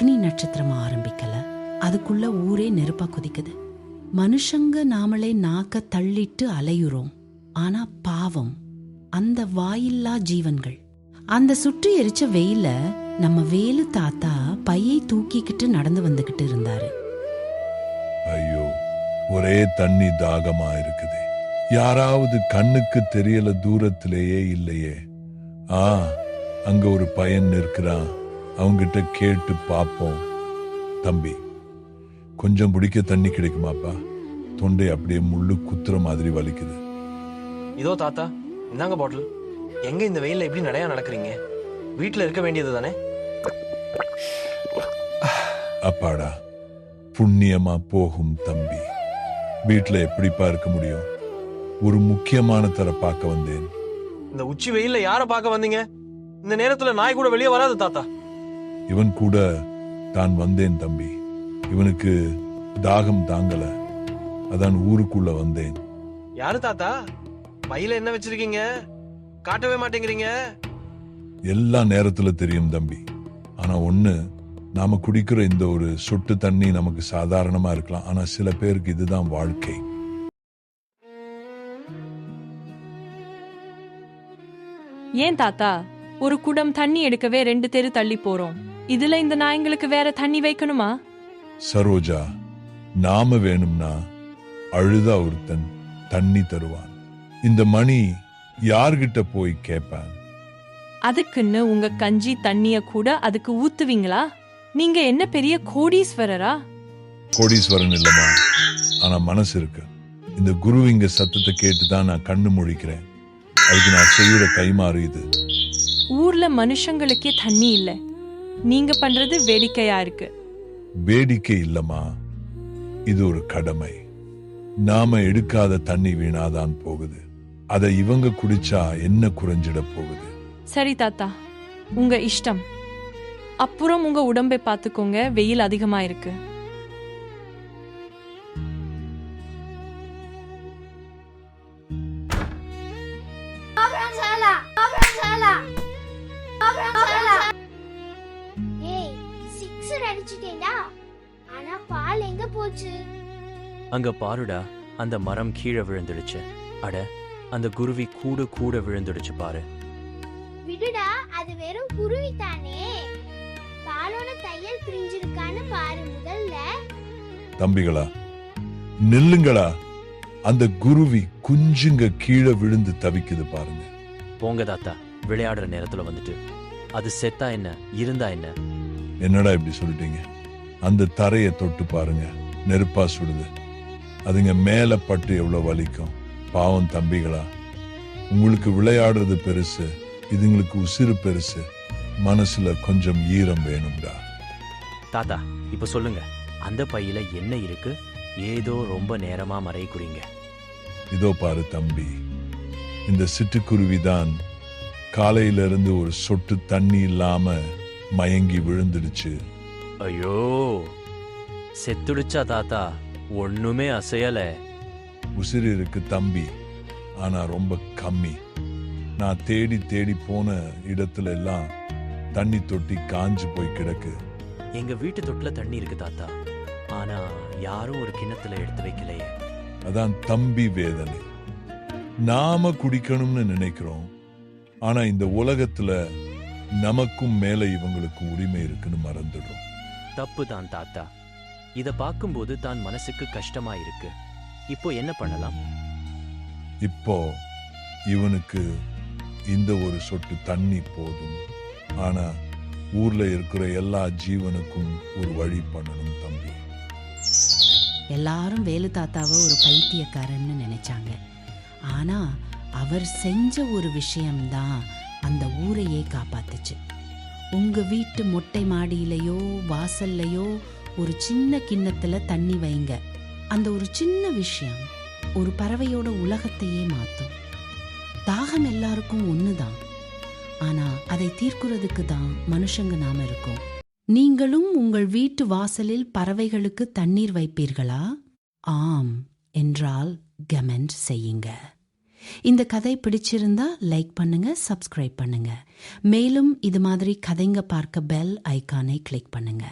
அக்னி நட்சத்திரம் ஆரம்பிக்கல, அதுக்குள்ள ஊரே நெருப்பா குதிக்குது. மனுஷங்க நாமளே நாக்க தள்ளிட்டு அலையுறோம். ஆனா பாவம் அந்த வாயில்லா ஜீவன்கள். அந்த சுற்றி எரிச்ச வெயில நம்ம வேலு தாத்தா பையை தூக்கிக்கிட்டு நடந்து வந்துகிட்டு இருந்தாரு. ஐயோ, ஒரே தண்ணி தாகமா இருக்குது. யாராவது கண்ணுக்கு தெரியல, தூரத்திலேயே இல்லையே. அங்க ஒரு பையன் இருக்கிறான், அவங்கிட்ட கேட்டு பாப்போம். தம்பி, கொஞ்சம் குடிக்க தண்ணி கிடைக்குமாப்பா? தொண்டை அப்படியே முள்ளு குத்துற மாதிரி வலிக்குது. இதோ தாத்தா, இந்தாங்க பாட்டில். எங்க இந்த வெயில்ல எப்படி நடையா நடக்கிறீங்க? வீட்டுல இருக்க வேண்டியது தானே? அப்பாடா, புண்ணியமா போகும் தம்பி. வீட்டுல எப்படிப்பா இருக்க முடியும்? ஒரு முக்கியமான தர பார்க்க வந்தேன். இந்த உச்சி வெயில்ல யார பார்க்க வந்தீங்க? இந்த நேரத்துல நாய் கூட வெளியே வராது தாத்தா. இவன் கூட தான் வந்தேன் தம்பி. இவனுக்கு தாகம் தாங்கல, அதான் ஊருக்குள்ள வந்தேன். யாரு தாத்தா? பையில என்ன வச்சிருக்கீங்க? காட்டவே மாட்டேங்கிறீங்க. எல்லா நேரத்துல தெரியும் தம்பி. ஆனா ஒண்ணு, நாம குடிக்கிற இந்த ஒரு சொட்டு தண்ணி நமக்கு சாதாரணமா இருக்கலாம், ஆனா சில பேருக்கு இதுதான் வாழ்க்கை. ஏன் தாத்தா, ஒரு குடம் தண்ணி எடுக்கவே 2 தெரு தள்ளி போறோம். இதுல இந்த நாய்ங்களுக்கு வேற தண்ணி வைக்கணுமா? சரோஜா, நாம வேணும்னா அழுதா ஒருத்தன் தண்ணி தருவான். இந்த மணி யார்கிட்ட போய் கேட்பான்? அதுக்குன்னு உங்க கஞ்சி தண்ணிய கூட அதுக்கு ஊத்துவீங்களா? நீங்க என்ன பெரிய கோடீஸ்வரரா? கோடீஸ்வரன் இல்லமா, ஆனா மனசு இருக்கு. இந்த குருவிங்க சத்தத்தை கேட்டுதான் நான் கண்ணு முழிக்கிறேன். அதுக்கு நான் செய்யற கைமாறு இது. ஊர்ல மனுஷங்களுக்கே தண்ணி இல்ல, நீங்க பண்றது வேடிக்கையா இருக்கு. வேடிக்கை இல்லமா, இது ஒரு கடமை. நாம எடுக்காத தண்ணி வீணாதான் போகுது. அதை இவங்க குடிச்சா என்ன குறைஞ்சிட போகுது? சரி தாத்தா, உங்க இஷ்டம். அப்புறம் உங்க உடம்பை பார்த்துக்கோங்க, வெயில் அதிகமா இருக்கு. அங்க பாருடா, அந்த மரம் கீழே விழுந்துடுச்சு. அட, அந்த குருவி கூட விழுந்துடுச்சு பாரு. விடுடா, அது வெறும் குருவி தானே. பாலோட தையல் பிரிஞ்சிருக்கான்னு பாரு முதல்ல. தம்பிகளா, நில்லுங்களா. அந்த குருவி குஞ்சுங்க கீழே விழுந்து தவிக்குது பாருங்க. போங்க தாத்தா, விளையாடுற நேரத்துல வந்துட்டு. அது செத்தா என்ன, இருந்தா என்ன? என்னடா இப்படி சொல்லிட்டீங்க? அந்த தரையை தொட்டு பாருங்க, நெருப்பா சுடுது. அதுங்க மேல பட்டு எவ்வளவு வலிக்கும். பாவம் தம்பிகளா, உங்களுக்கு விளையாடுறது பெருசு, இதுங்களுக்கு உசிறு பெருசு. மனசுல கொஞ்சம் ஈரம் வேணும்டா. தாத்தா, இப்ப சொல்லுங்க, அந்த பையில என்ன இருக்கு? ஏதோ ரொம்ப நேரமா மறைக்குறீங்க. இதோ பாரு தம்பி, இந்த சிட்டுக்குருவிதான் காலையில இருந்து ஒரு சொட்டு தண்ணி இல்லாம மயங்கி விழுந்துடுச்சு. ஐயோ, செத்துடுச்சா தாத்தா? ஒண்ணுமே அசையல. உசிறு இருக்கு தம்பி, ஆனா ரொம்ப கம்மி. நான் தேடி தேடி போன இடத்துல எல்லாம் தண்ணி தொட்டி காஞ்சு போய் கிடக்கு. எங்க வீட்டு தொட்டில தண்ணி இருக்கு தாத்தா, ஆனா யாரும் ஒரு கிண்ணத்துல எடுத்து வைக்கலையே. அதான் தம்பி வேதனை. நாம குடிக்கணும்னு நினைக்கிறோம், ஆனா இந்த உலகத்துல நமக்கும் மேல இவங்களுக்கு உரிமை இருக்குன்னு மறந்துடுறோம். தப்பு தான் தாத்தா. இத பார்க்கும்போது தான் மனசுக்கு கஷ்டமா இருக்கு. இப்போ என்ன பண்ணலாம்? இப்போ இவனுக்கு இந்த ஒரு சொட்டு தண்ணி போதும். ஆனா ஊர்ல இருக்கிற எல்லா ஜீவனுக்கும் ஒரு வழி பண்ணணும் தம்பி. எல்லாரும் வேலு தாத்தாவை ஒரு பைத்தியக்காரன்னு நினைச்சாங்க. ஆனா அவர் செஞ்ச ஒரு விஷயம்தான் அந்த ஊரையே காப்பாத்துச்சு. உங்க வீட்டு மொட்டை மாடியிலையோ வாசல்லையோ ஒரு சின்ன கிண்ணத்துல தண்ணி வைங்க. அந்த ஒரு சின்ன விஷயம் ஒரு பறவையோட உலகத்தையே மாத்தும். தாகம் எல்லாருக்கும் ஒண்ணுதான், ஆனா அதை தீர்க்கிறதுக்கு தான் மனுஷங்க நாம இருக்கோம். நீங்களும் உங்கள் வீட்டு வாசலில் பறவைகளுக்கு தண்ணீர் வைப்பீர்களா? ஆம் என்றால் கமெண்ட் செய்யுங்க. இந்த கதை பிடிச்சிருந்தா லைக் பண்ணுங்க, சப்ஸ்கிரைப் பண்ணுங்க. மேலும் இது மாதிரி கதைங்க பார்க்க பெல் ஐகானை கிளிக் பண்ணுங்க.